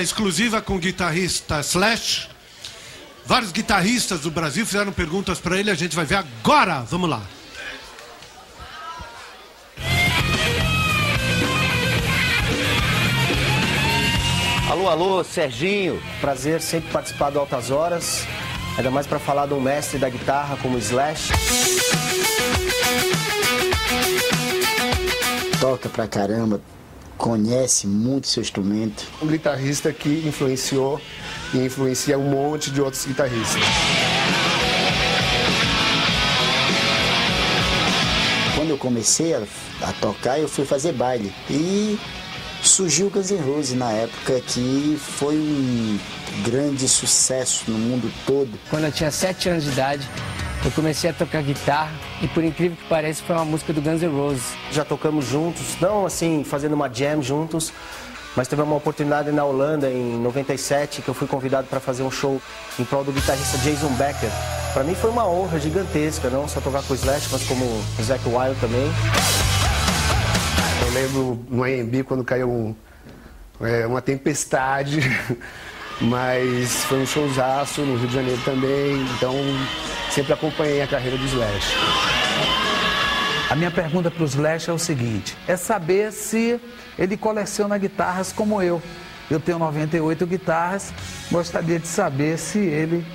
Exclusiva com o guitarrista Slash. Vários guitarristas do Brasil fizeram perguntas para ele, a gente vai ver agora. Vamos lá. Alô, alô, Serginho. Prazer sempre participar do Altas Horas. Ainda mais para falar de um mestre da guitarra como o Slash. Toca pra caramba, conhece muito seu instrumento. Um guitarrista que influenciou e influencia um monte de outros guitarristas. Quando eu comecei a tocar, eu fui fazer baile. E surgiu o Guns N' Roses na época, que foi um grande sucesso no mundo todo. Quando eu tinha 7 anos de idade, eu comecei a tocar guitarra e, por incrível que pareça, foi uma música do Guns N' Roses. Já tocamos juntos, não assim fazendo uma jam juntos, mas teve uma oportunidade na Holanda em 97 que eu fui convidado para fazer um show em prol do guitarrista Jason Becker. Para mim foi uma honra gigantesca, não só tocar com o Slash, mas como o Zakk Wylde também. Eu lembro no AMB quando caiu uma tempestade, mas foi um showzaço no Rio de Janeiro também, então sempre acompanhei a carreira do Slash. A minha pergunta para o Slash é o seguinte, é saber se ele coleciona guitarras como eu. Eu tenho 98 guitarras, gostaria de saber se ele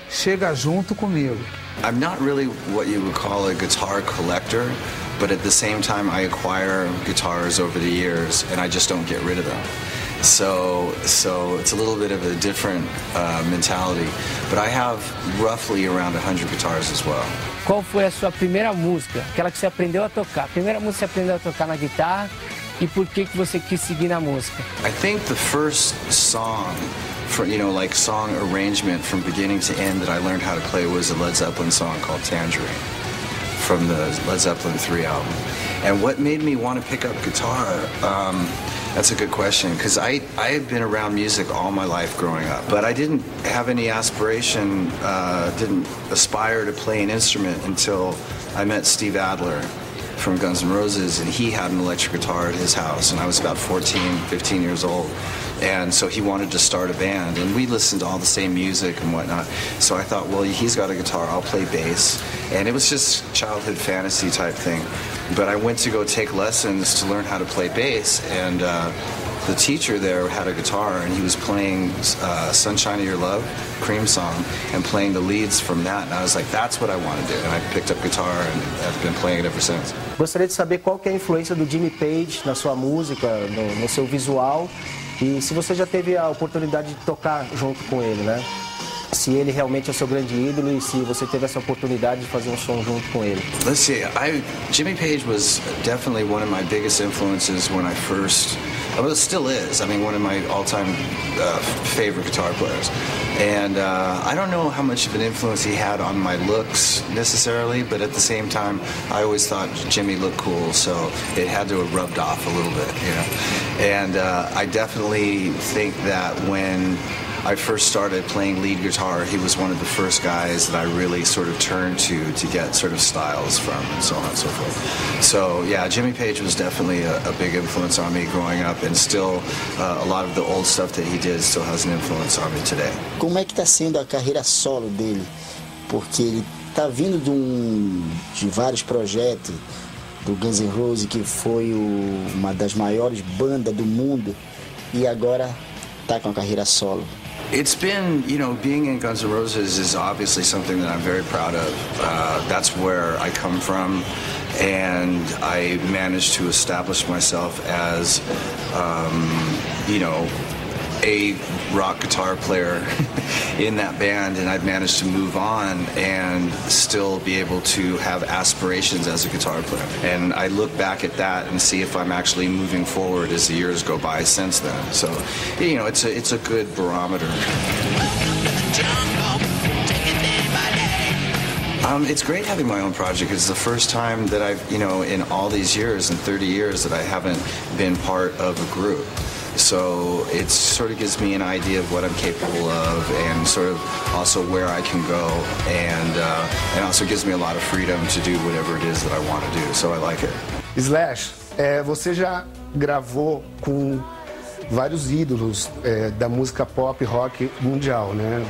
chega junto comigo. I'm not really what you would call a guitar collector, but at the same time I acquire guitars over the years and I just don't get rid of them. So it's a little bit of a different mentality, but I have roughly around 100 guitars as well. Qual foi a sua primeira música? Aquela que você aprendeu a tocar? A primeira música que você aprendeu a tocar na guitarra e por que você quis seguir na música? I think the first song, like song arrangement from beginning to end that I learned how to play was a Led Zeppelin song called Tangerine from the Led Zeppelin 3 album. And what made me want to pick up guitar, that's a good question, because I had been around music all my life growing up, but I didn't have any aspiration, didn't aspire to play an instrument until I met Steve Adler from Guns N' Roses, and he had an electric guitar at his house, and I was about 14, 15 years old. And so he wanted to start a band, and we listened to all the same music and whatnot. So I thought, well, he's got a guitar, I'll play bass. And it was just childhood fantasy type thing. But I went to go take lessons to learn how to play bass, and the teacher there had a guitar, and he was playing Sunshine of Your Love, Cream Song, and playing the leads from that. And I was like, that's what I want to do. And I picked up guitar, and I've been playing it ever since. Gostaria de saber qual que é a influência do Jimmy Page na sua música, no seu visual. E se você já teve a oportunidade de tocar junto com ele, né? Se ele realmente é o seu grande ídolo e se você teve essa oportunidade de fazer um som junto com ele. Let's see, Jimmy Page was definitely one of my biggest influences when I first, well, it still is, I mean, one of my all-time favorite guitar players. And I don't know how much of an influence he had on my looks necessarily, but at the same time, I always thought Jimmy looked cool, so it had to have rubbed off a little bit, you know. And I definitely think that when I first started playing lead guitar, he was one of the first guys that I really sort of turned to get sort of styles from and so on and so forth. So yeah, Jimmy Page was definitely a big influence on me growing up, and still a lot of the old stuff that he did still has an influence on me today. Como é que está sendo a carreira solo dele? Porque ele está vindo de vários projetos do Guns N' Roses, que foi uma das maiores bandas do mundo, e agora está com a carreira solo. It's been, being in Guns N' Roses is obviously something that I'm very proud of. That's where I come from, and I managed to establish myself as, a rock guitar player in that band, and I've managed to move on and still be able to have aspirations as a guitar player. And I look back at that and see if I'm actually moving forward as the years go by since then. So, it's a good barometer. It's great having my own project. It's the first time that I've, in all these years, in 30 years, that I haven't been part of a group. So it sort of gives me an idea of what I'm capable of, and sort of also where I can go, and also gives me a lot of freedom to do whatever it is that I want to do. So I like it. Slash, você já gravou com vários ídolos da música pop e rock mundial, né?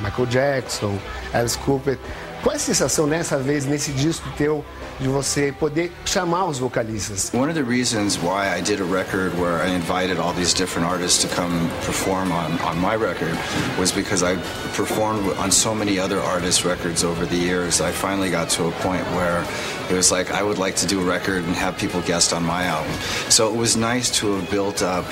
Michael Jackson, Alice Cooper. Qual é a sensação dessa vez, nesse disco teu, de você poder chamar os vocalistas? One of the reasons why I did a record where I invited all these different artists to come perform on my record was because I performed on so many other artists' records over the years. I finally got to a point where it was like I would like to do a record and have people guest on my album. So it was nice to have built up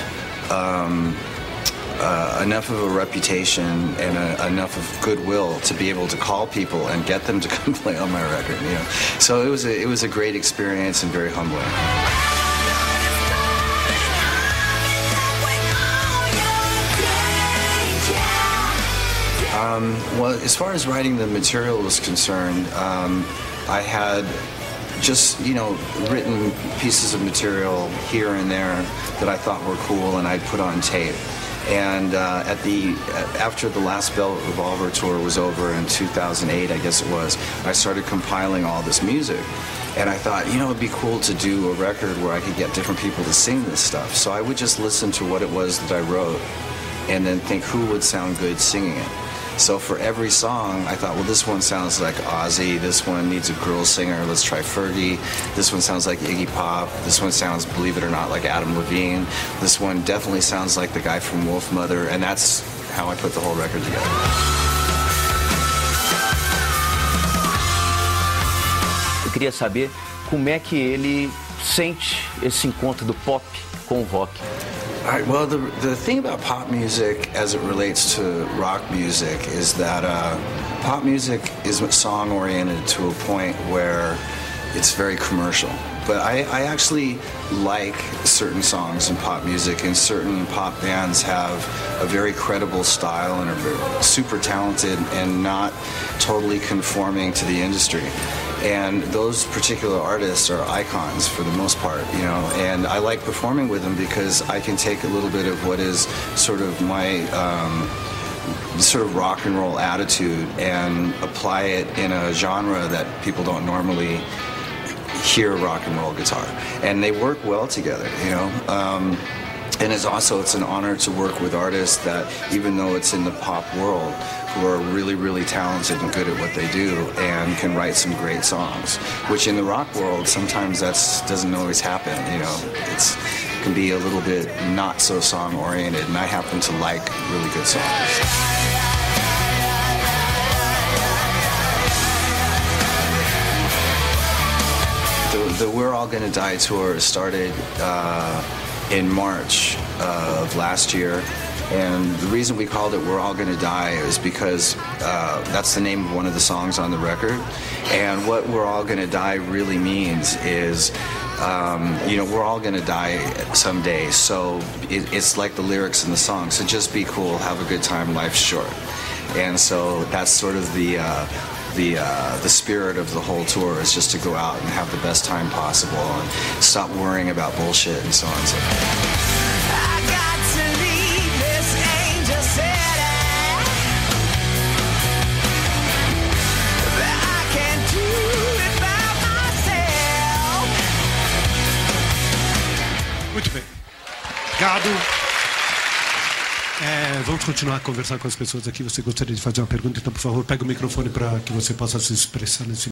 enough of a reputation and enough of goodwill to be able to call people and get them to come play on my record, you know. So it was a great experience and very humbling. Well, as far as writing the material was concerned, I had just, you know, written pieces of material here and there that I thought were cool and I'd put on tape. And after the last Velvet Revolver tour was over in 2008, I guess it was, I started compiling all this music. And I thought, you know, it'd be cool to do a record where I could get different people to sing this stuff. So I would just listen to what it was that I wrote and then think who would sound good singing it. So for every song, I thought, well, this one sounds like Ozzy, this one needs a girl singer, let's try Fergie, this one sounds like Iggy Pop, this one sounds, believe it or not, like Adam Levine, this one definitely sounds like the guy from Wolf Mother, and that's how I put the whole record together. Eu queria saber como é que ele sente esse encontro do pop com o rock. All right, well, the thing about pop music as it relates to rock music is that pop music is song-oriented to a point where it's very commercial. But I actually like certain songs in pop music, and certain pop bands have a very credible style and are super talented and not totally conforming to the industry. And those particular artists are icons for the most part, you know, and I like performing with them because I can take a little bit of what is sort of my sort of rock and roll attitude and apply it in a genre that people don't normally hear rock and roll guitar. And they work well together, you know. And it's an honor to work with artists that, even though it's in the pop world, who are really, really talented and good at what they do and can write some great songs, which in the rock world, sometimes that doesn't always happen, you know. It can be a little bit not so song-oriented, and I happen to like really good songs. The We're All Gonna Die tour started in March of last year, and the reason we called it We're All Gonna Die is because that's the name of one of the songs on the record. And what We're All Gonna Die really means is, you know, we're all gonna die someday, so it's like the lyrics in the song, so just be cool, have a good time, life's short. And so that's sort of the spirit of the whole tour, is just to go out and have the best time possible and stop worrying about bullshit and so on and so forth. I got to leave this angel city. I can't do it by myself. Muito bem. Obrigado. Vamos continuar a conversar com as pessoas aqui. Você gostaria de fazer uma pergunta? Então, por favor, pega o microfone para que você possa se expressar nesse